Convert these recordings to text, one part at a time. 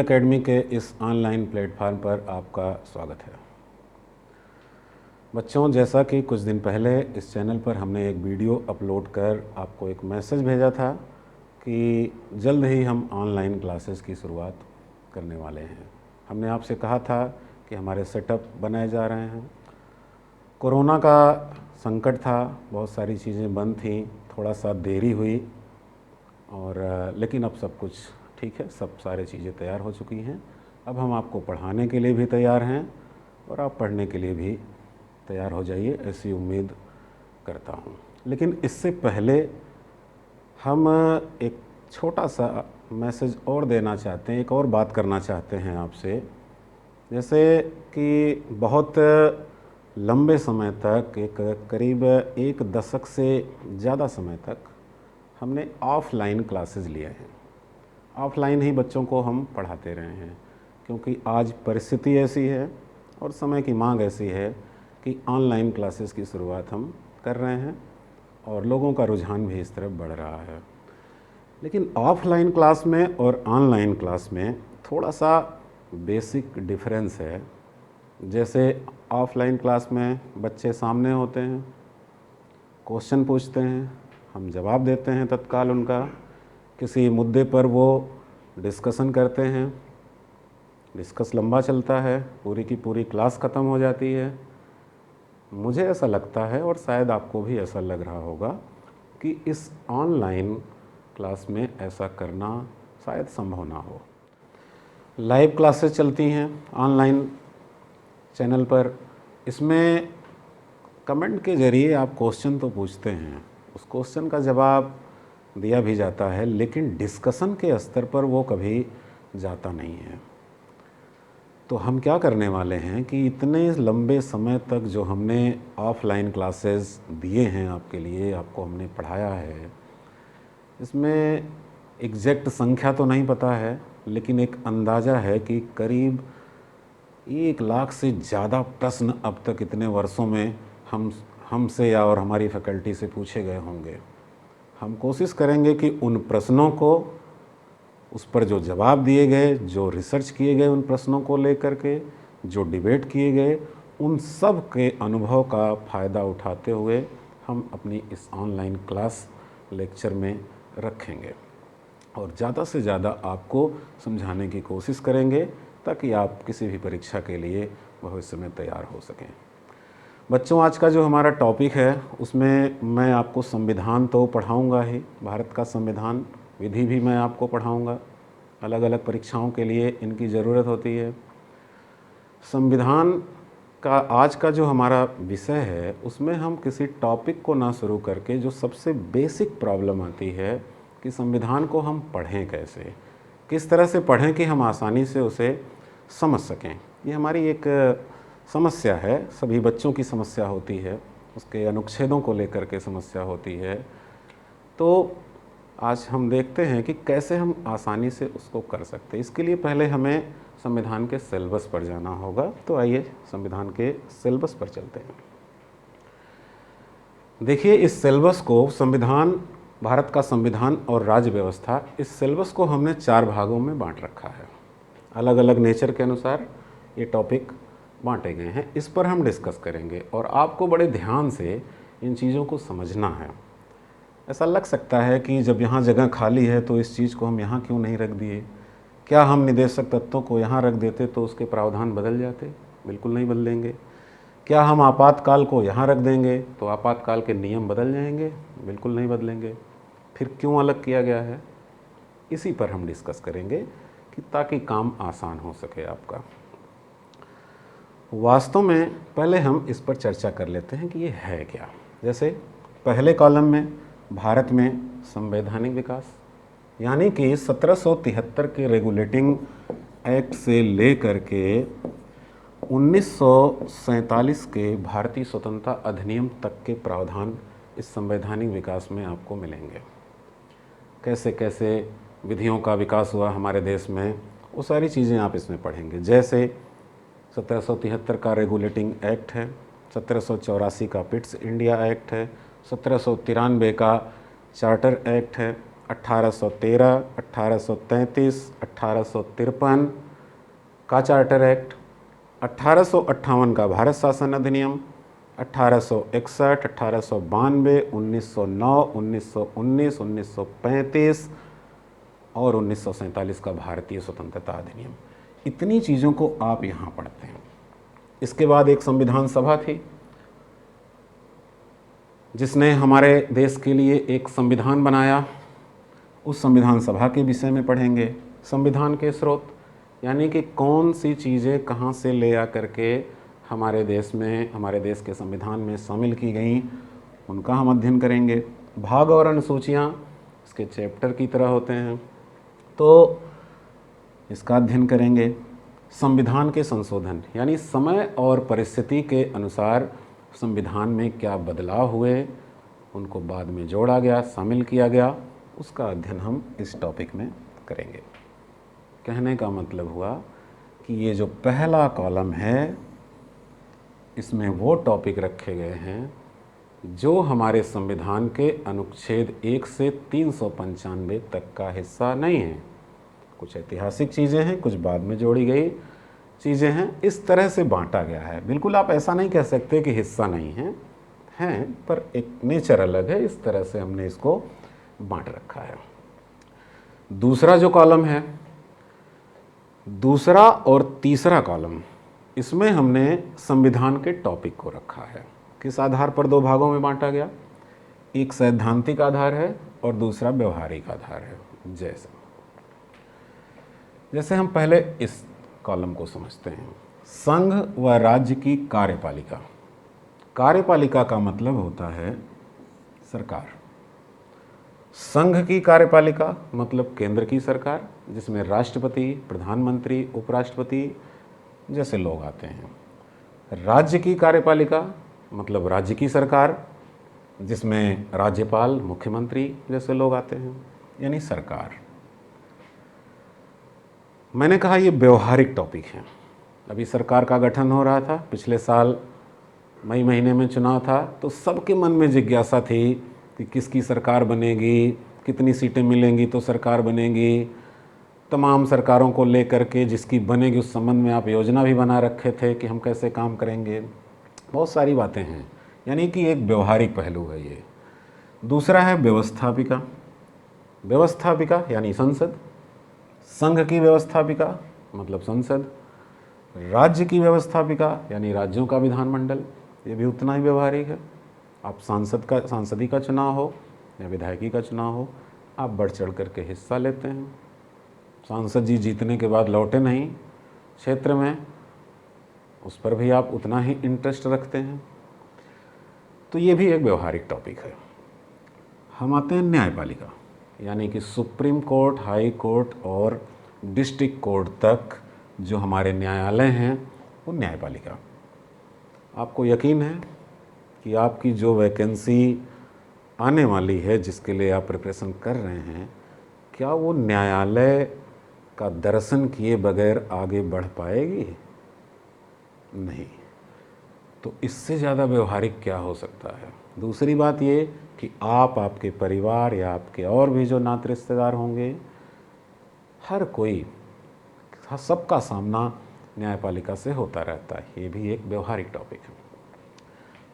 Academy के इस online platform पर आपका स्वागत है। बच्चों, जैसा कि कुछ दिन पहले इस चैनल पर हमने एक वीडियो अपलोड कर आपको एक मैसेज भेजा था कि जल्द ही हम ऑनलाइन क्लासेस की शुरुआत करने वाले हैं। हमने आपसे कहा था कि हमारे सेटअप बनाए जा रहे हैं। कोरोना का संकट था, बहुत सारी चीज़ें बंद थीं, थोड़ा सा देरी हुई और लेकिन अब सब कुछ ठीक है, सब सारी चीज़ें तैयार हो चुकी हैं। अब हम आपको पढ़ाने के लिए भी तैयार हैं और आप पढ़ने के लिए भी तैयार हो जाइए, ऐसी उम्मीद करता हूँ। लेकिन इससे पहले हम एक छोटा सा मैसेज और देना चाहते हैं, एक और बात करना चाहते हैं आपसे। जैसे कि बहुत लंबे समय तक, करीब एक दशक से ज़्यादा समय तक हमने ऑफ़लाइन क्लासेस लिए हैं। ऑफ़लाइन ही बच्चों को हम पढ़ाते रहे हैं, क्योंकि आज परिस्थिति ऐसी है और समय की मांग ऐसी है कि ऑनलाइन क्लासेस की शुरुआत हम कर रहे हैं और लोगों का रुझान भी इस तरफ बढ़ रहा है। लेकिन ऑफ़लाइन क्लास में और ऑनलाइन क्लास में थोड़ा सा बेसिक डिफरेंस है। जैसे ऑफ़लाइन क्लास में बच्चे सामने होते हैं, क्वेश्चन पूछते हैं, हम जवाब देते हैं तत्काल उनका। किसी मुद्दे पर वो डिस्कशन करते हैं, डिस्कस लंबा चलता है, पूरी की पूरी क्लास ख़त्म हो जाती है। मुझे ऐसा लगता है और शायद आपको भी ऐसा लग रहा होगा कि इस ऑनलाइन क्लास में ऐसा करना शायद संभव ना हो। लाइव क्लासेस चलती हैं ऑनलाइन चैनल पर। इसमें कमेंट के ज़रिए आप क्वेश्चन तो पूछते हैं, उस क्वेश्चन का जवाब दिया भी जाता है, लेकिन डिस्कशन के स्तर पर वो कभी जाता नहीं है। तो हम क्या करने वाले हैं कि इतने लंबे समय तक जो हमने ऑफ़लाइन क्लासेस दिए हैं आपके लिए, आपको हमने पढ़ाया है, इसमें एग्जैक्ट संख्या तो नहीं पता है, लेकिन एक अंदाज़ा है कि करीब 1 लाख से ज़्यादा प्रश्न अब तक इतने वर्षों में हमसे या और हमारी फैकल्टी से पूछे गए होंगे। हम कोशिश करेंगे कि उन प्रश्नों को, उस पर जो जवाब दिए गए, जो रिसर्च किए गए उन प्रश्नों को लेकर के, जो डिबेट किए गए, उन सब के अनुभव का फ़ायदा उठाते हुए हम अपनी इस ऑनलाइन क्लास लेक्चर में रखेंगे और ज़्यादा से ज़्यादा आपको समझाने की कोशिश करेंगे ताकि आप किसी भी परीक्षा के लिए भविष्य में तैयार हो सकें। बच्चों, आज का जो हमारा टॉपिक है उसमें मैं आपको संविधान तो पढ़ाऊंगा ही, भारत का संविधान विधि भी मैं आपको पढ़ाऊंगा। अलग अलग परीक्षाओं के लिए इनकी ज़रूरत होती है। संविधान का आज का जो हमारा विषय है उसमें हम किसी टॉपिक को ना शुरू करके जो सबसे बेसिक प्रॉब्लम आती है कि संविधान को हम पढ़ें कैसे, किस तरह से पढ़ें कि हम आसानी से उसे समझ सकें। ये हमारी एक समस्या है, सभी बच्चों की समस्या होती है, उसके अनुच्छेदों को लेकर के समस्या होती है। तो आज हम देखते हैं कि कैसे हम आसानी से उसको कर सकते हैं। इसके लिए पहले हमें संविधान के सिलेबस पर जाना होगा। तो आइए संविधान के सिलेबस पर चलते हैं। देखिए, इस सिलेबस को, संविधान, भारत का संविधान और राज्य व्यवस्था, इस सिलेबस को हमने 4 भागों में बांट रखा है। अलग अलग नेचर के अनुसार ये टॉपिक बांटे गए हैं। इस पर हम डिस्कस करेंगे और आपको बड़े ध्यान से इन चीज़ों को समझना है। ऐसा लग सकता है कि जब यहाँ जगह खाली है तो इस चीज़ को हम यहाँ क्यों नहीं रख दिए, क्या हम निदेशक तत्वों को यहाँ रख देते तो उसके प्रावधान बदल जाते? बिल्कुल नहीं बदलेंगे। क्या हम आपातकाल को यहाँ रख देंगे तो आपातकाल के नियम बदल जाएंगे? बिल्कुल नहीं बदलेंगे। फिर क्यों अलग किया गया है, इसी पर हम डिस्कस करेंगे कि ताकि काम आसान हो सके आपका। वास्तव में पहले हम इस पर चर्चा कर लेते हैं कि ये है क्या। जैसे पहले कॉलम में भारत में संवैधानिक विकास, यानी कि 1773 के रेगुलेटिंग एक्ट से ले करके 1947 के भारतीय स्वतंत्रता अधिनियम तक के प्रावधान इस संवैधानिक विकास में आपको मिलेंगे। कैसे कैसे विधियों का विकास हुआ हमारे देश में, वो सारी चीज़ें आप इसमें पढ़ेंगे। जैसे 1773 का रेगुलेटिंग एक्ट है, 1784 का पिट्स इंडिया एक्ट है, 1793 का चार्टर एक्ट है 1813, 1833, 1853 का चार्टर एक्ट, 1858 का भारत शासन अधिनियम, 1861, 1892, 1909, 1919, 1935 और 1947 का भारतीय स्वतंत्रता अधिनियम। इतनी चीज़ों को आप यहाँ पढ़ते हैं। इसके बाद एक संविधान सभा थी जिसने हमारे देश के लिए एक संविधान बनाया। उस संविधान सभा के विषय में पढ़ेंगे। संविधान के स्रोत यानी कि कौन सी चीज़ें कहाँ से ले आ करके हमारे देश में, हमारे देश के संविधान में शामिल की गई, उनका हम अध्ययन करेंगे। भाग और अनुसूचियाँ इसके चैप्टर की तरह होते हैं, तो इसका अध्ययन करेंगे। संविधान के संशोधन यानी समय और परिस्थिति के अनुसार संविधान में क्या बदलाव हुए, उनको बाद में जोड़ा गया, शामिल किया गया, उसका अध्ययन हम इस टॉपिक में करेंगे। कहने का मतलब हुआ कि ये जो पहला कॉलम है इसमें वो टॉपिक रखे गए हैं जो हमारे संविधान के अनुच्छेद 1 से 395 तक का हिस्सा नहीं है। कुछ ऐतिहासिक चीज़ें हैं, कुछ बाद में जोड़ी गई चीज़ें हैं। इस तरह से बांटा गया है। बिल्कुल आप ऐसा नहीं कह सकते कि हिस्सा नहीं है, हैं, पर एक नेचर अलग है। इस तरह से हमने इसको बांट रखा है। दूसरा जो कॉलम है, दूसरा और तीसरा कॉलम, इसमें हमने संविधान के टॉपिक को रखा है। किस आधार पर दो भागों में बांटा गया? एक सैद्धांतिक आधार है और दूसरा व्यवहारिक आधार है। जैसे हम पहले इस कॉलम को समझते हैं। संघ व राज्य की कार्यपालिका। कार्यपालिका का मतलब होता है सरकार। संघ की कार्यपालिका मतलब केंद्र की सरकार, जिसमें राष्ट्रपति, प्रधानमंत्री, उपराष्ट्रपति जैसे लोग आते हैं। राज्य की कार्यपालिका मतलब राज्य की सरकार, जिसमें राज्यपाल, मुख्यमंत्री जैसे लोग आते हैं, यानी सरकार। मैंने कहा ये व्यवहारिक टॉपिक है। अभी सरकार का गठन हो रहा था, पिछले साल मई महीने में चुनाव था, तो सबके मन में जिज्ञासा थी कि किसकी सरकार बनेगी, कितनी सीटें मिलेंगी तो सरकार बनेगी। तमाम सरकारों को लेकर के जिसकी बनेगी उस संबंध में आप योजना भी बना रखे थे कि हम कैसे काम करेंगे। बहुत सारी बातें हैं, यानी कि एक व्यवहारिक पहलू है ये। दूसरा है व्यवस्थापिका। व्यवस्थापिका यानी संसद। संघ की व्यवस्थापिका मतलब संसद। राज्य की व्यवस्थापिका यानी राज्यों का विधानमंडल, ये भी उतना ही व्यवहारिक है। आप सांसदी का चुनाव हो या विधायकी का चुनाव हो, आप बढ़ चढ़ करके हिस्सा लेते हैं। सांसद जी जीतने के बाद लौटे नहीं क्षेत्र में, उस पर भी आप उतना ही इंटरेस्ट रखते हैं। तो ये भी एक व्यवहारिक टॉपिक है। हम आते हैं न्यायपालिका, यानी कि सुप्रीम कोर्ट, हाई कोर्ट और डिस्ट्रिक्ट कोर्ट तक जो हमारे न्यायालय हैं वो न्यायपालिका। आपको यकीन है कि आपकी जो वैकेंसी आने वाली है, जिसके लिए आप प्रिपरेशन कर रहे हैं, क्या वो न्यायालय का दर्शन किए बगैर आगे बढ़ पाएगी? नहीं। तो इससे ज़्यादा व्यवहारिक क्या हो सकता है? दूसरी बात ये कि आप, आपके परिवार या आपके और भी जो नाते रिश्तेदार होंगे, हर कोई, सबका सामना न्यायपालिका से होता रहता है। ये भी एक व्यवहारिक टॉपिक है।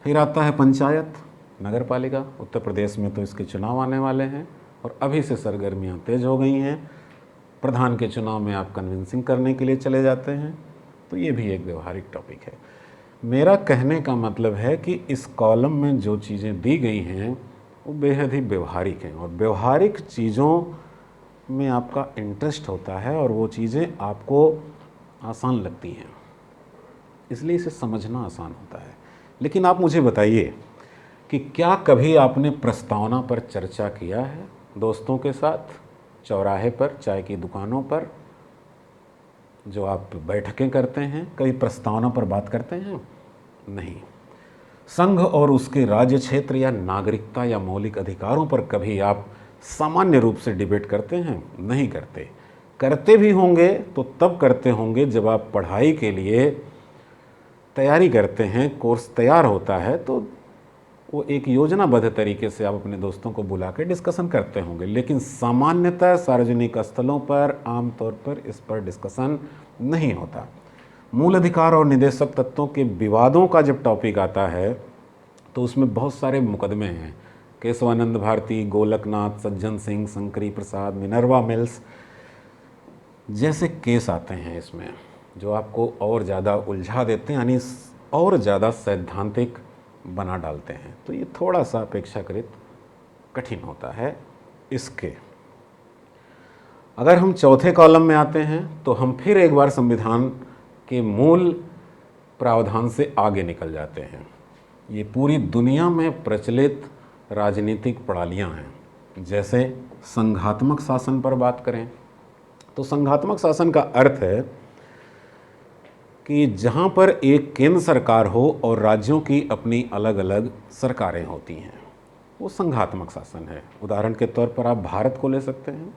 फिर आता है पंचायत, नगर पालिका। उत्तर प्रदेश में तो इसके चुनाव आने वाले हैं और अभी से सरगर्मियाँ तेज हो गई हैं। प्रधान के चुनाव में आप कन्विंसिंग करने के लिए चले जाते हैं, तो ये भी एक व्यवहारिक टॉपिक है। मेरा कहने का मतलब है कि इस कॉलम में जो चीज़ें दी गई हैं वो बेहद ही व्यवहारिक हैं, और व्यवहारिक चीज़ों में आपका इंटरेस्ट होता है और वो चीज़ें आपको आसान लगती हैं, इसलिए इसे समझना आसान होता है। लेकिन आप मुझे बताइए कि क्या कभी आपने प्रस्तावना पर चर्चा किया है दोस्तों के साथ, चौराहे पर, चाय की दुकानों पर, जो आप बैठकें करते हैं, कभी प्रस्तावना पर बात करते हैं? नहीं। संघ और उसके राज्य क्षेत्र या नागरिकता या मौलिक अधिकारों पर कभी आप सामान्य रूप से डिबेट करते हैं? नहीं करते। करते भी होंगे तो तब करते होंगे जब आप पढ़ाई के लिए तैयारी करते हैं, कोर्स तैयार होता है, तो वो एक योजनाबद्ध तरीके से आप अपने दोस्तों को बुला के डिस्कशन करते होंगे, लेकिन सामान्यतः सार्वजनिक स्थलों पर आमतौर पर इस पर डिस्कशन नहीं होता। मूल अधिकार और निदेशक तत्वों के विवादों का जब टॉपिक आता है तो उसमें बहुत सारे मुकदमे हैं। केशवानंद भारती, गोलकनाथ, सज्जन सिंह, शंकरी प्रसाद, मिनर्वा मिल्स जैसे केस आते हैं इसमें, जो आपको और ज़्यादा उलझा देते हैं, यानी और ज़्यादा सैद्धांतिक बना डालते हैं। तो ये थोड़ा सा अपेक्षाकृत कठिन होता है इसके। अगर हम चौथे कॉलम में आते हैं तो हम फिर एक बार संविधान के मूल प्रावधान से आगे निकल जाते हैं। ये पूरी दुनिया में प्रचलित राजनीतिक प्रणालियाँ हैं। जैसे संघात्मक शासन पर बात करें तो संघात्मक शासन का अर्थ है कि जहाँ पर एक केंद्र सरकार हो और राज्यों की अपनी अलग अलग सरकारें होती हैं, वो संघात्मक शासन है। उदाहरण के तौर पर आप भारत को ले सकते हैं,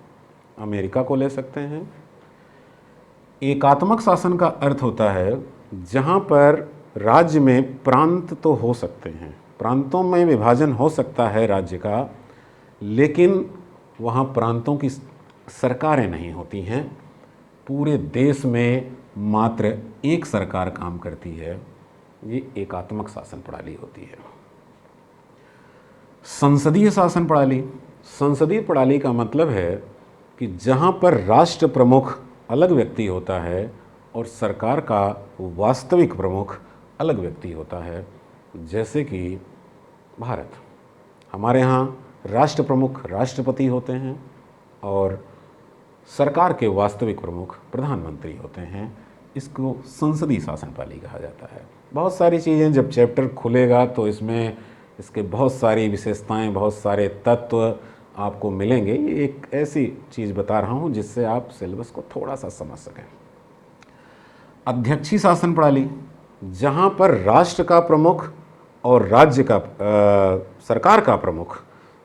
अमेरिका को ले सकते हैं। एकात्मक शासन का अर्थ होता है जहाँ पर राज्य में प्रांत तो हो सकते हैं, प्रांतों में विभाजन हो सकता है राज्य का, लेकिन वहाँ प्रांतों की सरकारें नहीं होती हैं। पूरे देश में मात्र एक सरकार काम करती है। ये एकात्मक शासन प्रणाली होती है। संसदीय शासन प्रणाली, संसदीय प्रणाली का मतलब है कि जहाँ पर राष्ट्र प्रमुख अलग व्यक्ति होता है और सरकार का वास्तविक प्रमुख अलग व्यक्ति होता है। जैसे कि भारत, हमारे यहाँ राष्ट्र प्रमुख राष्ट्रपति होते हैं और सरकार के वास्तविक प्रमुख प्रधानमंत्री होते हैं। इसको संसदीय शासन प्रणाली कहा जाता है। बहुत सारी चीज़ें, जब चैप्टर खुलेगा तो इसमें इसके बहुत सारी विशेषताएं, बहुत सारे तत्व आपको मिलेंगे। ये एक ऐसी चीज़ बता रहा हूँ जिससे आप सिलेबस को थोड़ा सा समझ सकें। अध्यक्षीय शासन प्रणाली, जहाँ पर राष्ट्र का प्रमुख और राज्य का सरकार का प्रमुख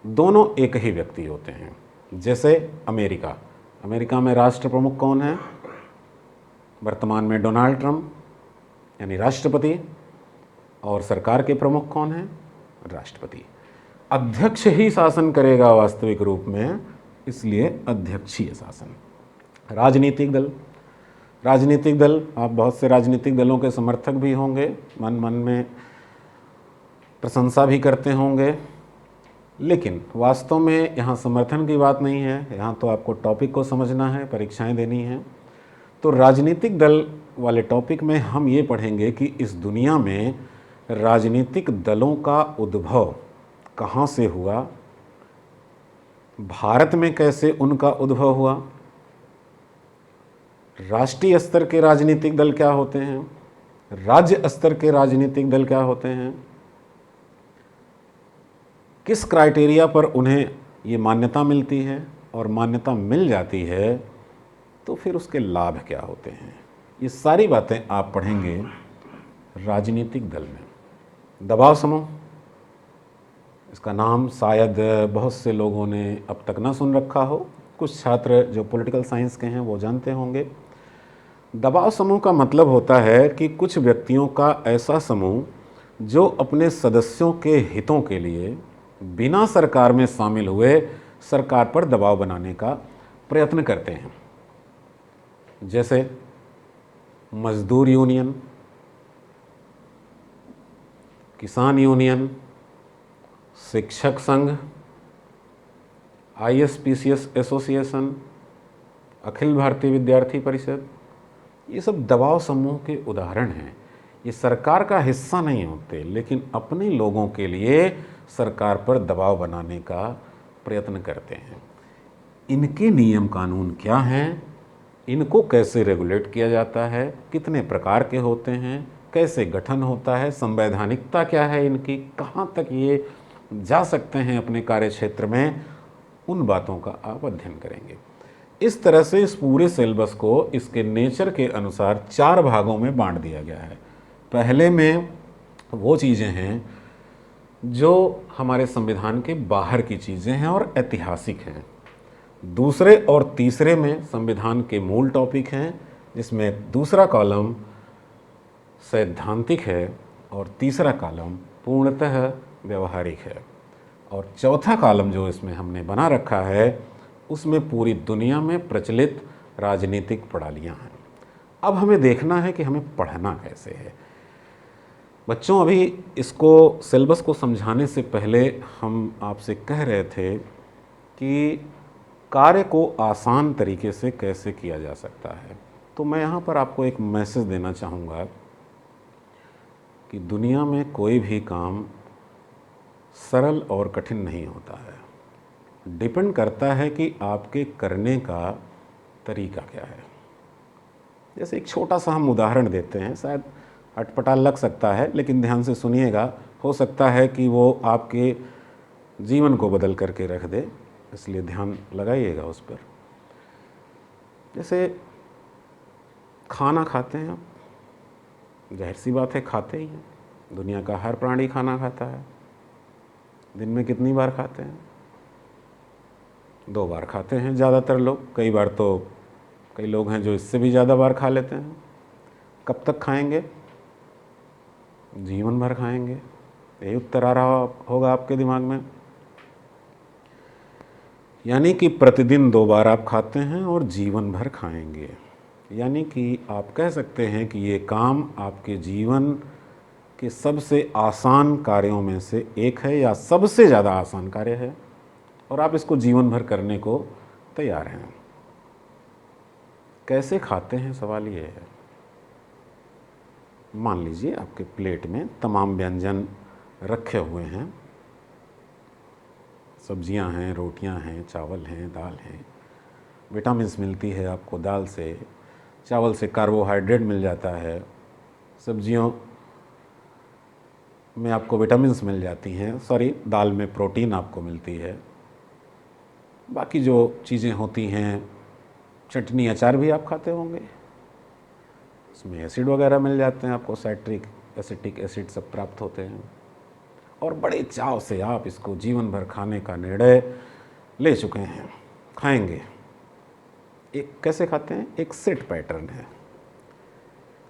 दोनों एक ही व्यक्ति होते हैं। जैसे अमेरिका, अमेरिका में राष्ट्र प्रमुख कौन है? वर्तमान में डोनाल्ड ट्रंप यानी राष्ट्रपति, और सरकार के प्रमुख कौन है? राष्ट्रपति। अध्यक्ष ही शासन करेगा वास्तविक रूप में, इसलिए अध्यक्षीय शासन। राजनीतिक दल, राजनीतिक दल, आप बहुत से राजनीतिक दलों के समर्थक भी होंगे, मन मन में प्रशंसा भी करते होंगे, लेकिन वास्तव में यहाँ समर्थन की बात नहीं है। यहाँ तो आपको टॉपिक को समझना है, परीक्षाएं देनी हैं। तो राजनीतिक दल वाले टॉपिक में हम ये पढ़ेंगे कि इस दुनिया में राजनीतिक दलों का उद्भव कहाँ से हुआ, भारत में कैसे उनका उद्भव हुआ, राष्ट्रीय स्तर के राजनीतिक दल क्या होते हैं, राज्य स्तर के राजनीतिक दल क्या होते हैं, किस क्राइटेरिया पर उन्हें ये मान्यता मिलती है, और मान्यता मिल जाती है तो फिर उसके लाभ क्या होते हैं। ये सारी बातें आप पढ़ेंगे राजनीतिक दल में। दबाव समूह, इसका नाम शायद बहुत से लोगों ने अब तक ना सुन रखा हो, कुछ छात्र जो पॉलिटिकल साइंस के हैं वो जानते होंगे। दबाव समूह का मतलब होता है कि कुछ व्यक्तियों का ऐसा समूह जो अपने सदस्यों के हितों के लिए बिना सरकार में शामिल हुए सरकार पर दबाव बनाने का प्रयत्न करते हैं। जैसे मजदूर यूनियन, किसान यूनियन, शिक्षक संघ, ISPCS एसोसिएशन, अखिल भारतीय विद्यार्थी परिषद, ये सब दबाव समूह के उदाहरण हैं। ये सरकार का हिस्सा नहीं होते, लेकिन अपने लोगों के लिए सरकार पर दबाव बनाने का प्रयत्न करते हैं। इनके नियम कानून क्या हैं, इनको कैसे रेगुलेट किया जाता है, कितने प्रकार के होते हैं, कैसे गठन होता है, संवैधानिकता क्या है इनकी, कहाँ तक ये जा सकते हैं अपने कार्य क्षेत्र में, उन बातों का आप अध्ययन करेंगे। इस तरह से इस पूरे सिलेबस को इसके नेचर के अनुसार 4 भागों में बांट दिया गया है। पहले में वो चीज़ें हैं जो हमारे संविधान के बाहर की चीज़ें हैं और ऐतिहासिक हैं। दूसरे और तीसरे में संविधान के मूल टॉपिक हैं, जिसमें दूसरा कॉलम सैद्धांतिक है और तीसरा कॉलम पूर्णतः व्यवहारिक है। और चौथा कॉलम जो इसमें हमने बना रखा है उसमें पूरी दुनिया में प्रचलित राजनीतिक प्रणालियाँ हैं। अब हमें देखना है कि हमें पढ़ना कैसे है। बच्चों, अभी इसको सिलेबस को समझाने से पहले हम आपसे कह रहे थे कि कार्य को आसान तरीके से कैसे किया जा सकता है। तो मैं यहाँ पर आपको एक मैसेज देना चाहूँगा कि दुनिया में कोई भी काम सरल और कठिन नहीं होता है। डिपेंड करता है कि आपके करने का तरीका क्या है। जैसे एक छोटा सा हम उदाहरण देते हैं, शायद अटपटा लग सकता है लेकिन ध्यान से सुनिएगा, हो सकता है कि वो आपके जीवन को बदल करके रख दे, इसलिए ध्यान लगाइएगा उस पर। जैसे खाना खाते हैं आप, जाहिर सी बात है खाते ही हैं। दुनिया का हर प्राणी खाना खाता है। दिन में कितनी बार खाते हैं? 2 बार खाते हैं ज़्यादातर लोग, कई बार तो कई लोग हैं जो इससे भी ज़्यादा बार खा लेते हैं। कब तक खाएंगे? जीवन भर खाएंगे। यही उत्तर आ रहा होगा आपके दिमाग में। यानी कि प्रतिदिन 2 बार आप खाते हैं और जीवन भर खाएंगे। यानी कि आप कह सकते हैं कि ये काम आपके जीवन के सबसे आसान कार्यों में से एक है या सबसे ज़्यादा आसान कार्य है और आप इसको जीवन भर करने को तैयार हैं। कैसे खाते हैं, सवाल ये है। मान लीजिए आपके प्लेट में तमाम व्यंजन रखे हुए हैं, सब्जियां हैं, रोटियां हैं, चावल हैं, दाल हैं। विटामिन्स मिलती है आपको दाल से, चावल से कार्बोहाइड्रेट मिल जाता है, सब्जियों में आपको विटामिन्स मिल जाती हैं, दाल में प्रोटीन आपको मिलती है। बाकी जो चीज़ें होती हैं, चटनी अचार भी आप खाते होंगे, उसमें एसिड वगैरह मिल जाते हैं आपको, साइट्रिक एसिटिक एसिड सब प्राप्त होते हैं और बड़े चाव से आप इसको जीवन भर खाने का निर्णय ले चुके हैं। खाएंगे। एक कैसे खाते हैं? एक सेट पैटर्न है।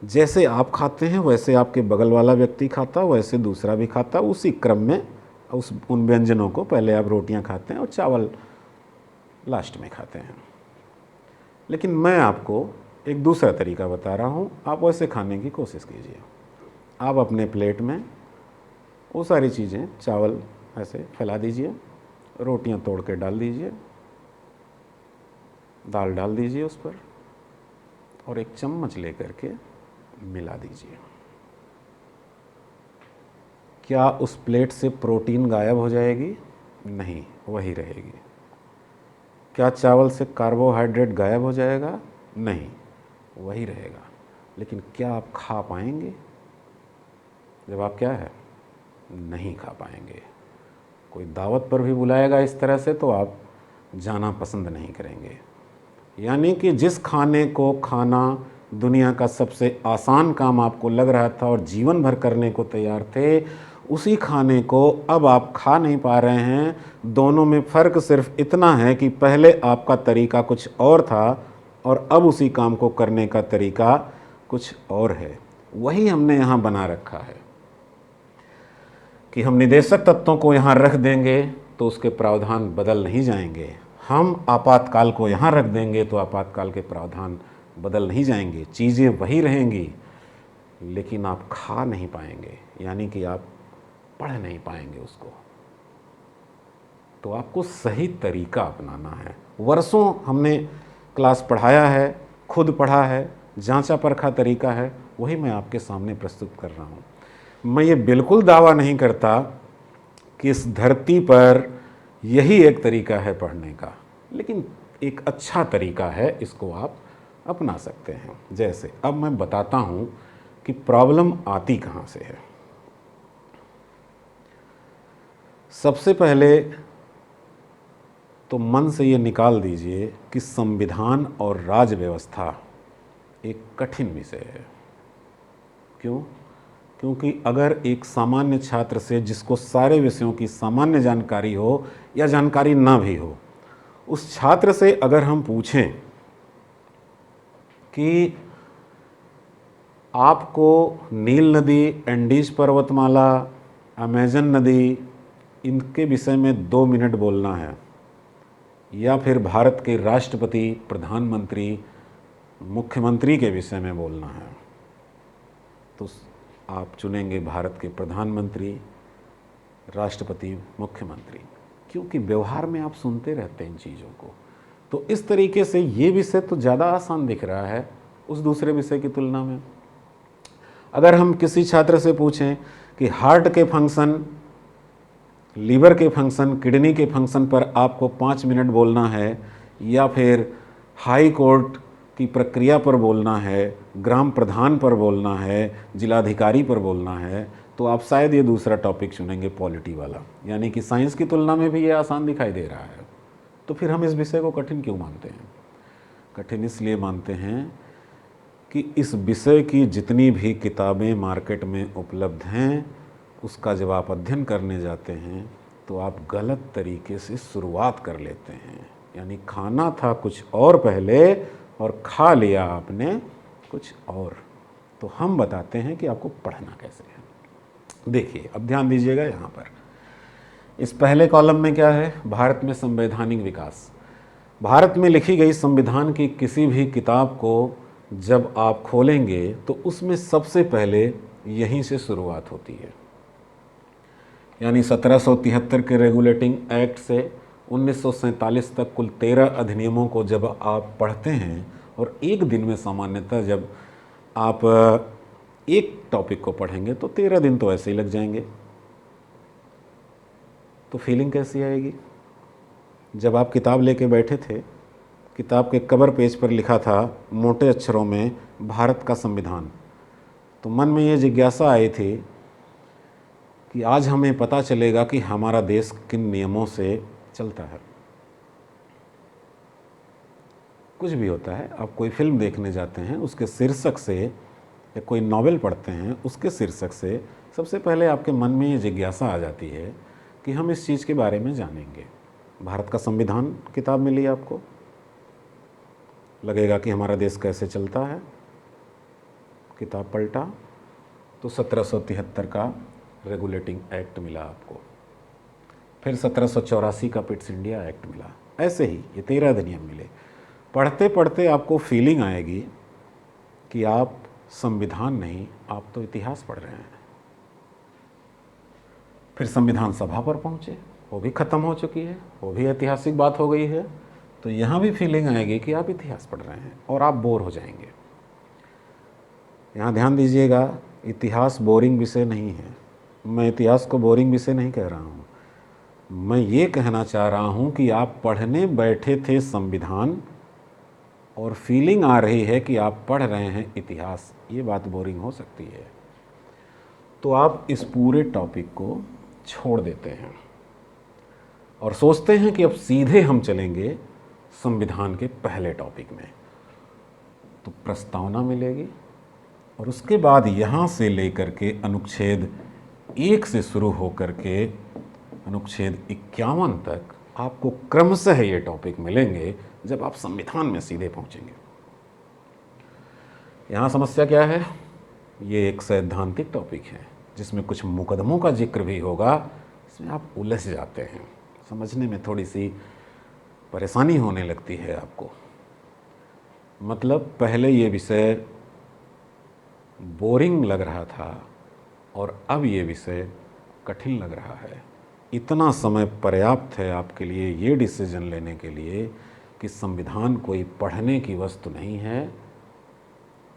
जैसे आप खाते हैं वैसे आपके बगल वाला व्यक्ति खाता, वैसे दूसरा भी खाता, उसी क्रम में उन व्यंजनों को पहले आप रोटियां खाते हैं और चावल लास्ट में खाते हैं। लेकिन मैं आपको एक दूसरा तरीका बता रहा हूँ, आप वैसे खाने की कोशिश कीजिए। आप अपने प्लेट में वो सारी चीज़ें, चावल ऐसे फैला दीजिए, रोटियां तोड़ के डाल दीजिए, दाल डाल दीजिए उस पर और एक चम्मच लेकर के मिला दीजिए। क्या उस प्लेट से प्रोटीन गायब हो जाएगी? नहीं, वही रहेगी। क्या चावल से कार्बोहाइड्रेट गायब हो जाएगा? नहीं, वही रहेगा। लेकिन क्या आप खा पाएंगे? जवाब क्या है? नहीं खा पाएंगे। कोई दावत पर भी बुलाएगा इस तरह से तो आप जाना पसंद नहीं करेंगे। यानी कि जिस खाने को खाना दुनिया का सबसे आसान काम आपको लग रहा था और जीवन भर करने को तैयार थे, उसी खाने को अब आप खा नहीं पा रहे हैं। दोनों में फ़र्क सिर्फ इतना है कि पहले आपका तरीका कुछ और था और अब उसी काम को करने का तरीका कुछ और है। वही हमने यहाँ बना रखा है कि हम निदेशक तत्वों को यहाँ रख देंगे तो उसके प्रावधान बदल नहीं जाएंगे। हम आपातकाल को यहाँ रख देंगे तो आपातकाल के प्रावधान बदल नहीं जाएंगे। चीज़ें वही रहेंगी लेकिन आप खा नहीं पाएंगे, यानी कि आप पढ़ नहीं पाएंगे उसको। तो आपको सही तरीका अपनाना है। वर्षों हमने क्लास पढ़ाया है, खुद पढ़ा है, जांचा परखा तरीका है, वही मैं आपके सामने प्रस्तुत कर रहा हूँ। मैं ये बिल्कुल दावा नहीं करता कि इस धरती पर यही एक तरीका है पढ़ने का, लेकिन एक अच्छा तरीका है, इसको आप अपना सकते हैं। जैसे अब मैं बताता हूँ कि प्रॉब्लम आती कहाँ से है। सबसे पहले तो मन से ये निकाल दीजिए कि संविधान और राज्य व्यवस्था एक कठिन विषय है। क्यों? क्योंकि अगर एक सामान्य छात्र से, जिसको सारे विषयों की सामान्य जानकारी हो या जानकारी ना भी हो, उस छात्र से अगर हम पूछें कि आपको नील नदी, एंडीज पर्वतमाला अमेजन नदी, इनके विषय में 2 मिनट बोलना है, या फिर भारत के राष्ट्रपति, प्रधानमंत्री, मुख्यमंत्री के विषय में बोलना है, तो आप चुनेंगे भारत के प्रधानमंत्री, राष्ट्रपति, मुख्यमंत्री, क्योंकि व्यवहार में आप सुनते रहते हैं इन चीज़ों को। तो इस तरीके से ये विषय तो ज़्यादा आसान दिख रहा है उस दूसरे विषय की तुलना में। अगर हम किसी छात्र से पूछें कि हार्ट के फंक्शन, लीवर के फंक्शन, किडनी के फंक्शन पर आपको 5 मिनट बोलना है, या फिर हाई कोर्ट की प्रक्रिया पर बोलना है, ग्राम प्रधान पर बोलना है, जिलाधिकारी पर बोलना है, तो आप शायद ये दूसरा टॉपिक चुनेंगे, पॉलिटी वाला। यानी कि साइंस की तुलना में भी ये आसान दिखाई दे रहा है। तो फिर हम इस विषय को कठिन क्यों मानते हैं? कठिन इसलिए मानते हैं कि इस विषय की जितनी भी किताबें मार्केट में उपलब्ध हैं, उसका जब आप अध्ययन करने जाते हैं तो आप गलत तरीके से शुरुआत कर लेते हैं। यानी खाना था कुछ और पहले और खा लिया आपने कुछ और। तो हम बताते हैं कि आपको पढ़ना कैसे है। देखिए, अब ध्यान दीजिएगा यहाँ पर। इस पहले कॉलम में क्या है? भारत में संवैधानिक विकास। भारत में लिखी गई संविधान की किसी भी किताब को जब आप खोलेंगे तो उसमें सबसे पहले यहीं से शुरुआत होती है। यानी 1773 के रेगुलेटिंग एक्ट से 1947 तक कुल 13 अधिनियमों को जब आप पढ़ते हैं, और एक दिन में सामान्यतः जब आप एक टॉपिक को पढ़ेंगे तो 13 दिन तो ऐसे ही लग जाएंगे। तो फीलिंग कैसी आएगी? जब आप किताब लेके बैठे थे, किताब के कवर पेज पर लिखा था मोटे अक्षरों में भारत का संविधान, तो मन में ये जिज्ञासा आई थी कि आज हमें पता चलेगा कि हमारा देश किन नियमों से चलता है। कुछ भी होता है, आप कोई फिल्म देखने जाते हैं, उसके शीर्षक से, या कोई नॉवेल पढ़ते हैं उसके शीर्षक से सबसे पहले आपके मन में ये जिज्ञासा आ जाती है कि हम इस चीज़ के बारे में जानेंगे। भारत का संविधान किताब मिली आपको, लगेगा कि हमारा देश कैसे चलता है। किताब पलटा तो 1773 का रेगुलेटिंग एक्ट मिला आपको, फिर 1784 का पिट्स इंडिया एक्ट मिला। ऐसे ही ये 13 अधिनियम मिले। पढ़ते पढ़ते आपको फीलिंग आएगी कि आप संविधान नहीं, आप तो इतिहास पढ़ रहे हैं। फिर संविधान सभा पर पहुँचे, वो भी ख़त्म हो चुकी है, वो भी ऐतिहासिक बात हो गई है। तो यहाँ भी फीलिंग आएगी कि आप इतिहास पढ़ रहे हैं और आप बोर हो जाएंगे। यहाँ ध्यान दीजिएगा, इतिहास बोरिंग विषय नहीं है। मैं इतिहास को बोरिंग विषय नहीं कह रहा हूँ। मैं ये कहना चाह रहा हूँ कि आप पढ़ने बैठे थे संविधान और फीलिंग आ रही है कि आप पढ़ रहे हैं इतिहास, ये बात बोरिंग हो सकती है। तो आप इस पूरे टॉपिक को छोड़ देते हैं और सोचते हैं कि अब सीधे हम चलेंगे संविधान के पहले टॉपिक में। तो प्रस्तावना मिलेगी और उसके बाद यहाँ से लेकर के अनुच्छेद 1 से शुरू होकर के अनुच्छेद 51 तक आपको क्रमशः ये टॉपिक मिलेंगे जब आप संविधान में सीधे पहुँचेंगे। यहाँ समस्या क्या है? ये एक सैद्धांतिक टॉपिक है जिसमें कुछ मुकदमों का जिक्र भी होगा। इसमें आप उलझ जाते हैं, समझने में थोड़ी सी परेशानी होने लगती है आपको। मतलब पहले ये विषय बोरिंग लग रहा था और अब ये विषय कठिन लग रहा है। इतना समय पर्याप्त है आपके लिए ये डिसीजन लेने के लिए कि संविधान कोई पढ़ने की वस्तु नहीं है,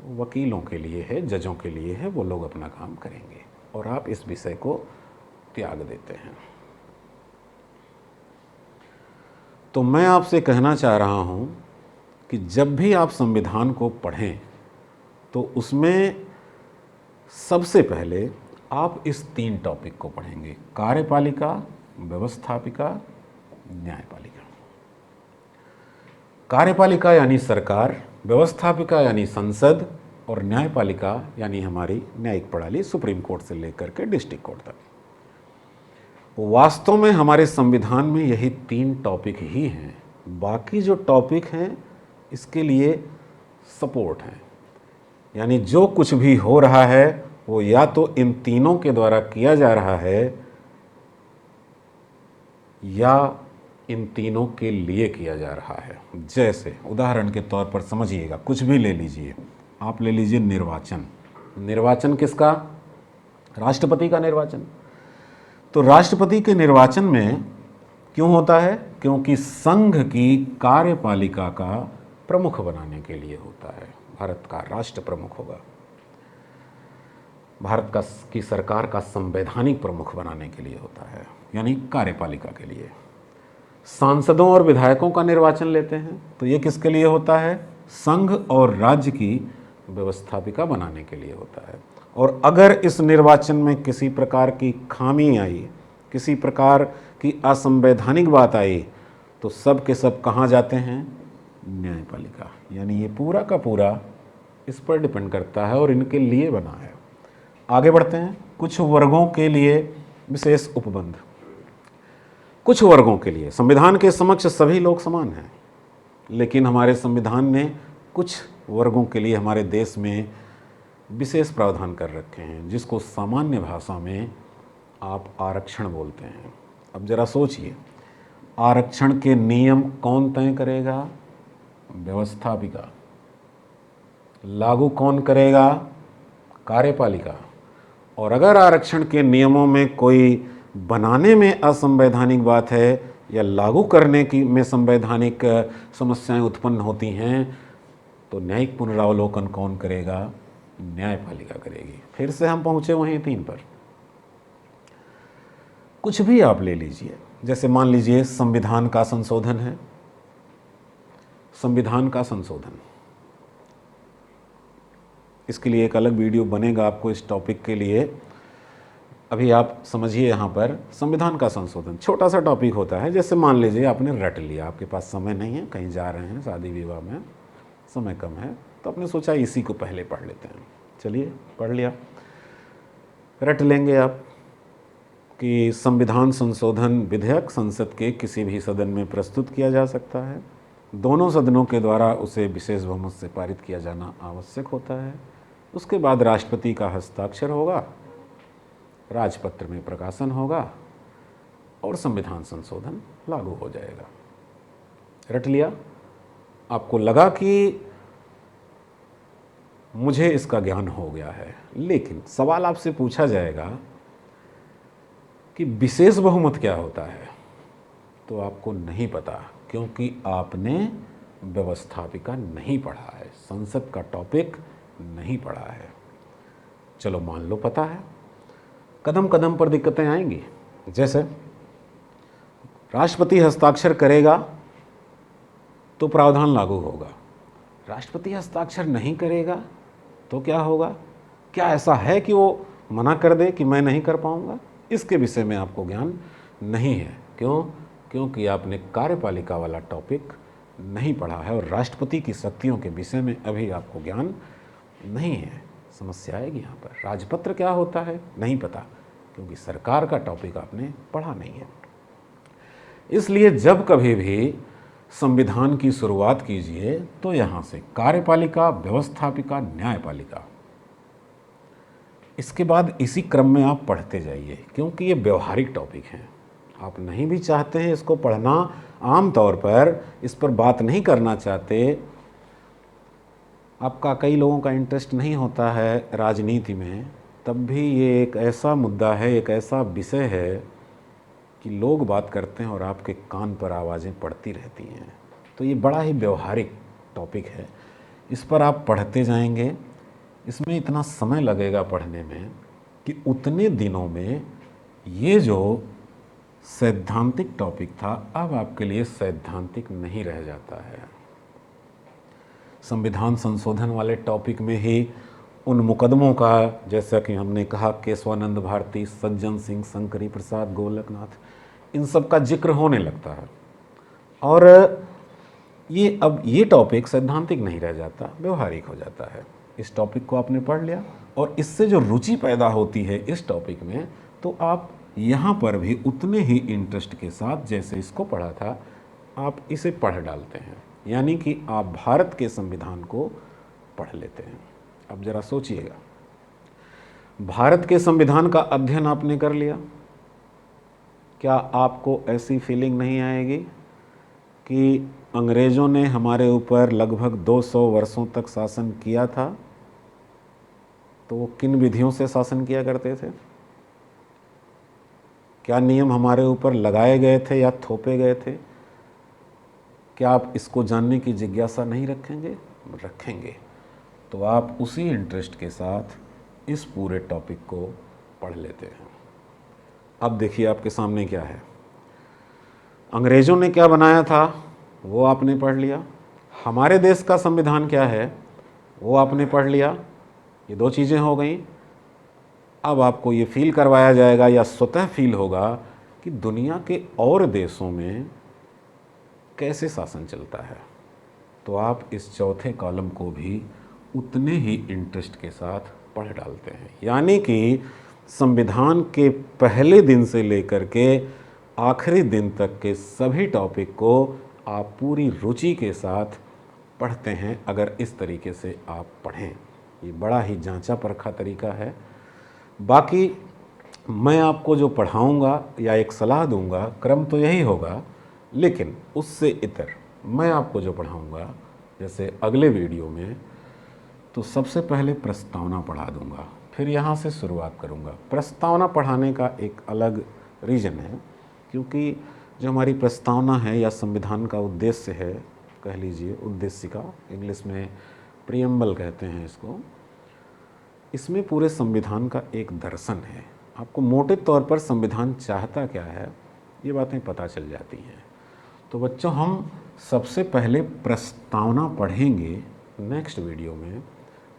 वकीलों के लिए है, जजों के लिए है। वो लोग अपना काम करेंगे और आप इस विषय को त्याग देते हैं। तो मैं आपसे कहना चाह रहा हूं कि जब भी आप संविधान को पढ़ें तो उसमें सबसे पहले आप इस 3 टॉपिक को पढ़ेंगे: कार्यपालिका, व्यवस्थापिका, न्यायपालिका। कार्यपालिका यानी सरकार, व्यवस्थापिका यानी संसद, और न्यायपालिका यानी हमारी न्यायिक प्रणाली, सुप्रीम कोर्ट से लेकर के डिस्ट्रिक्ट कोर्ट तक। वास्तव में हमारे संविधान में यही 3 टॉपिक ही हैं। बाकी जो टॉपिक हैं इसके लिए सपोर्ट हैं, यानी जो कुछ भी हो रहा है वो या तो इन तीनों के द्वारा किया जा रहा है या इन तीनों के लिए किया जा रहा है। जैसे उदाहरण के तौर पर समझिएगा, कुछ भी ले लीजिए, आप ले लीजिए निर्वाचन। निर्वाचन किसका? राष्ट्रपति का निर्वाचन। तो राष्ट्रपति के निर्वाचन में क्यों होता है? क्योंकि संघ की कार्यपालिका का प्रमुख बनाने के लिए होता है। भारत का राष्ट्र प्रमुख होगा, भारत की सरकार का संवैधानिक प्रमुख बनाने के लिए होता है, यानी कार्यपालिका के लिए। सांसदों और विधायकों का निर्वाचन लेते हैं तो ये किसके लिए होता है? संघ और राज्य की व्यवस्थापिका बनाने के लिए होता है। और अगर इस निर्वाचन में किसी प्रकार की खामी आई, किसी प्रकार की असंवैधानिक बात आई, तो सब के सब कहाँ जाते हैं? न्यायपालिका। यानी ये पूरा का पूरा इस पर डिपेंड करता है और इनके लिए बना है। आगे बढ़ते हैं। कुछ वर्गों के लिए विशेष उपबंध। कुछ वर्गों के लिए संविधान के समक्ष सभी लोग समान हैं, लेकिन हमारे संविधान ने कुछ वर्गों के लिए हमारे देश में विशेष प्रावधान कर रखे हैं, जिसको सामान्य भाषा में आप आरक्षण बोलते हैं। अब जरा सोचिए, आरक्षण के नियम कौन तय करेगा? व्यवस्थापिका। लागू कौन करेगा? कार्यपालिका। और अगर आरक्षण के नियमों में कोई बनाने में असंवैधानिक बात है या लागू करने की में संवैधानिक समस्याएं उत्पन्न होती हैं, तो न्यायिक पुनरावलोकन कौन करेगा? न्यायपालिका करेगी। फिर से हम पहुंचे वहीं 3 पर। कुछ भी आप ले लीजिए, जैसे मान लीजिए संविधान का संशोधन है। संविधान का संशोधन, इसके लिए एक अलग वीडियो बनेगा आपको इस टॉपिक के लिए। अभी आप समझिए, यहाँ पर संविधान का संशोधन छोटा सा टॉपिक होता है। जैसे मान लीजिए आपने रट लिया, आपके पास समय नहीं है, कहीं जा रहे हैं, शादी विवाह में समय कम है, तो आपने सोचा इसी को पहले पढ़ लेते हैं। चलिए पढ़ लिया। रट लेंगे आप कि संविधान संशोधन विधेयक संसद के किसी भी सदन में प्रस्तुत किया जा सकता है। दोनों सदनों के द्वारा उसे विशेष बहुमत से पारित किया जाना आवश्यक होता है। उसके बाद राष्ट्रपति का हस्ताक्षर होगा, राजपत्र में प्रकाशन होगा और संविधान संशोधन लागू हो जाएगा। रट लिया? आपको लगा कि मुझे इसका ज्ञान हो गया है, लेकिन सवाल आपसे पूछा जाएगा कि विशेष बहुमत क्या होता है, तो आपको नहीं पता, क्योंकि आपने व्यवस्थापिका नहीं पढ़ा है, संसद का टॉपिक नहीं पढ़ा है। चलो मान लो पता है। कदम कदम पर दिक्कतें आएंगी। जैसे राष्ट्रपति हस्ताक्षर करेगा तो प्रावधान लागू होगा, राष्ट्रपति हस्ताक्षर नहीं करेगा तो क्या होगा? क्या ऐसा है कि वो मना कर दे कि मैं नहीं कर पाऊंगा? इसके विषय में आपको ज्ञान नहीं है। क्यों? क्योंकि आपने कार्यपालिका वाला टॉपिक नहीं पढ़ा है और राष्ट्रपति की शक्तियों के विषय में अभी आपको ज्ञान नहीं है। समस्या आएगी यहाँ पर। राजपत्र क्या होता है? नहीं पता, क्योंकि सरकार का टॉपिक आपने पढ़ा नहीं है। इसलिए जब कभी भी संविधान की शुरुआत कीजिए तो यहाँ से कार्यपालिका, व्यवस्थापिका, न्यायपालिका, इसके बाद इसी क्रम में आप पढ़ते जाइए, क्योंकि ये व्यवहारिक टॉपिक हैं। आप नहीं भी चाहते हैं इसको पढ़ना, आम तौर पर इस पर बात नहीं करना चाहते, आपका कई लोगों का इंटरेस्ट नहीं होता है राजनीति में, तब भी ये एक ऐसा मुद्दा है, एक ऐसा विषय है कि लोग बात करते हैं और आपके कान पर आवाज़ें पड़ती रहती हैं। तो ये बड़ा ही व्यवहारिक टॉपिक है, इस पर आप पढ़ते जाएंगे। इसमें इतना समय लगेगा पढ़ने में कि उतने दिनों में ये जो सैद्धांतिक टॉपिक था अब आपके लिए सैद्धांतिक नहीं रह जाता है। संविधान संशोधन वाले टॉपिक में ही उन मुकदमों का, जैसा कि हमने कहा केशवानंद भारती, सज्जन सिंह, शंकरी प्रसाद, गोलकनाथ, इन सब का जिक्र होने लगता है। और ये अब ये टॉपिक सैद्धांतिक नहीं रह जाता, व्यवहारिक हो जाता है। इस टॉपिक को आपने पढ़ लिया और इससे जो रुचि पैदा होती है इस टॉपिक में, तो आप यहाँ पर भी उतने ही इंटरेस्ट के साथ जैसे इसको पढ़ा था आप इसे पढ़ डालते हैं, यानी कि आप भारत के संविधान को पढ़ लेते हैं। अब ज़रा सोचिएगा, भारत के संविधान का अध्ययन आपने कर लिया, क्या आपको ऐसी फीलिंग नहीं आएगी कि अंग्रेज़ों ने हमारे ऊपर लगभग 200 वर्षों तक शासन किया था, तो वो किन विधियों से शासन किया करते थे? क्या नियम हमारे ऊपर लगाए गए थे या थोपे गए थे? क्या आप इसको जानने की जिज्ञासा नहीं रखेंगे? रखेंगे तो आप उसी इंटरेस्ट के साथ इस पूरे टॉपिक को पढ़ लेते हैं। अब देखिए आपके सामने क्या है। अंग्रेज़ों ने क्या बनाया था वो आपने पढ़ लिया, हमारे देश का संविधान क्या है वो आपने पढ़ लिया। ये दो चीज़ें हो गई। अब आपको ये फील करवाया जाएगा या स्वतः फील होगा कि दुनिया के और देशों में कैसे शासन चलता है, तो आप इस चौथे कॉलम को भी उतने ही इंटरेस्ट के साथ पढ़ डालते हैं। यानी कि संविधान के पहले दिन से लेकर के आखिरी दिन तक के सभी टॉपिक को आप पूरी रुचि के साथ पढ़ते हैं। अगर इस तरीके से आप पढ़ें, ये बड़ा ही जांचा परखा तरीका है। बाकी मैं आपको जो पढ़ाऊंगा या एक सलाह दूंगा, क्रम तो यही होगा, लेकिन उससे इतर मैं आपको जो पढ़ाऊंगा, जैसे अगले वीडियो में, तो सबसे पहले प्रस्तावना पढ़ा दूंगा, फिर यहाँ से शुरुआत करूंगा। प्रस्तावना पढ़ाने का एक अलग रीज़न है, क्योंकि जो हमारी प्रस्तावना है या संविधान का उद्देश्य है, कह लीजिए उद्देशिका, इंग्लिश में प्रियम्बल कहते हैं इसको, इसमें पूरे संविधान का एक दर्शन है। आपको मोटे तौर पर संविधान चाहता क्या है ये बातें पता चल जाती हैं। तो बच्चों, हम सबसे पहले प्रस्तावना पढ़ेंगे नेक्स्ट वीडियो में,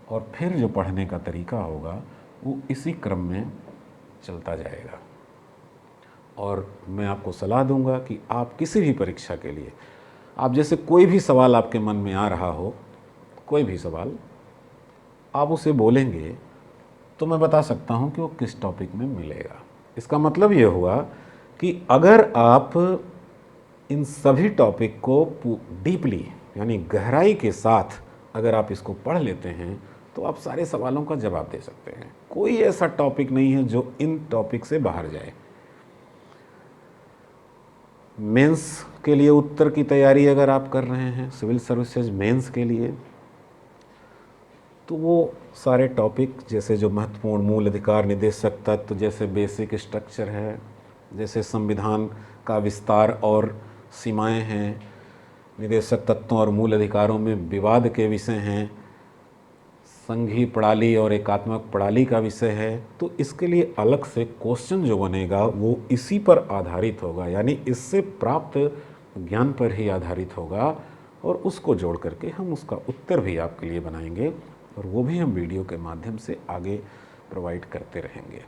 और फिर जो पढ़ने का तरीका होगा वो इसी क्रम में चलता जाएगा। और मैं आपको सलाह दूंगा कि आप किसी भी परीक्षा के लिए, आप जैसे कोई भी सवाल आपके मन में आ रहा हो, कोई भी सवाल आप उसे बोलेंगे तो मैं बता सकता हूं कि वो किस टॉपिक में मिलेगा। इसका मतलब ये हुआ कि अगर आप इन सभी टॉपिक को डीपली यानी गहराई के साथ अगर आप इसको पढ़ लेते हैं तो आप सारे सवालों का जवाब दे सकते हैं। कोई ऐसा टॉपिक नहीं है जो इन टॉपिक से बाहर जाए। मेंस के लिए उत्तर की तैयारी अगर आप कर रहे हैं, सिविल सर्विसेज मेंस के लिए, तो वो सारे टॉपिक जैसे जो महत्वपूर्ण मूल अधिकार निदेशक तत्व, जैसे बेसिक स्ट्रक्चर है, जैसे संविधान का विस्तार और सीमाएं हैं, निदेशक तत्वों और मूल अधिकारों में विवाद के विषय हैं, संघीय प्रणाली और एकात्मक प्रणाली का विषय है, तो इसके लिए अलग से क्वेश्चन जो बनेगा वो इसी पर आधारित होगा, यानी इससे प्राप्त ज्ञान पर ही आधारित होगा, और उसको जोड़ करके हम उसका उत्तर भी आपके लिए बनाएंगे, और वो भी हम वीडियो के माध्यम से आगे प्रोवाइड करते रहेंगे।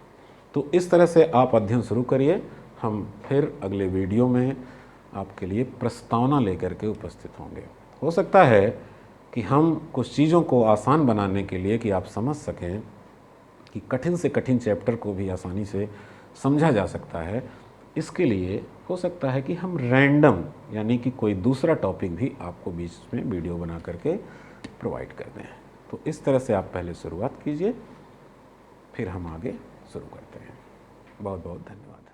तो इस तरह से आप अध्ययन शुरू करिए। हम फिर अगले वीडियो में आपके लिए प्रस्तावना लेकर के उपस्थित होंगे। हो सकता है कि हम कुछ चीज़ों को आसान बनाने के लिए, कि आप समझ सकें कि कठिन से कठिन चैप्टर को भी आसानी से समझा जा सकता है, इसके लिए हो सकता है कि हम रैंडम यानी कि कोई दूसरा टॉपिक भी आपको बीच में वीडियो बना करके प्रोवाइड कर दें। तो इस तरह से आप पहले शुरुआत कीजिए, फिर हम आगे शुरू करते हैं। बहुत बहुत धन्यवाद।